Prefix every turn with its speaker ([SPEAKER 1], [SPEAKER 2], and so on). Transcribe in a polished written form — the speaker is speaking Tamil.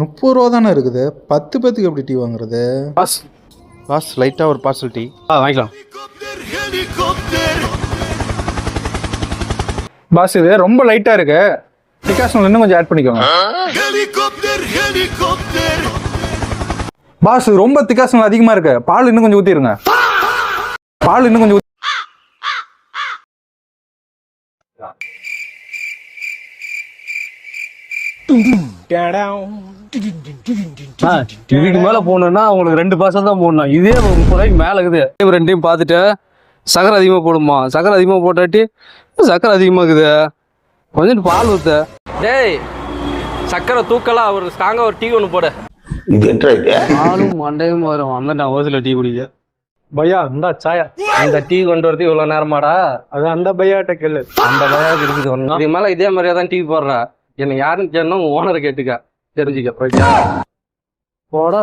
[SPEAKER 1] 30 ரூபா தானே இருக்குது, 10 பேத்துக்கு எப்படி டீ வாங்குறது?
[SPEAKER 2] பாஸ் லைட்டாக ஒரு பார்சல் டீ.
[SPEAKER 3] வாங்கிக்கலாம்.
[SPEAKER 4] பாஸ் இது ரொம்ப லைட்டா இருக்கு, டிகாஷன் இன்னும் கொஞ்சம் ஆட் பண்ணிக்கோங்க. பாஸ் ரொம்ப டிகாஷன் அதிகமா இருக்கு, பால் இன்னும் கொஞ்சம் ஊத்திருங்க. பால் இன்னும் கொஞ்சம்
[SPEAKER 3] இதுக்கு மேல போடணும்னா உங்களுக்கு 2 பார்சல் தான் போடணும். இதே 30 ரூபாய்க்கு மேல இருக்குது. ரெண்டையும் பார்த்துட்டு சக்கரை அதிகமாக போடுமா, சக்கரை அதிகமாக போட்டாட்டி சக்கரை அதிகமாக இருக்குது, கொஞ்சம் பால் ஊற்ற. டேய் சக்கரை தூக்கலாம், ஒரு ஸ்ட்ராங்காக ஒரு டீ ஒன்று போட. பாலும் மண்டையும் வரும். அந்த அவசியம் டீ குடிக்க.
[SPEAKER 4] பையா இந்த சாயா,
[SPEAKER 3] அந்த டீ கொண்டு வரது இவ்வளோ நேரமாடா?
[SPEAKER 4] அது அந்த பையாட்ட கேளு.
[SPEAKER 3] அந்த பையாவுக்கு இருக்குது ஒன்று. இதுக்கு மேலே இதே மாதிரியே தான் டீ போடுற. என்னை யாருன்னு சொன்னா ஓனரை கேட்டுக்க, தெரிஞ்சுக்க. போயிட்டா போடா.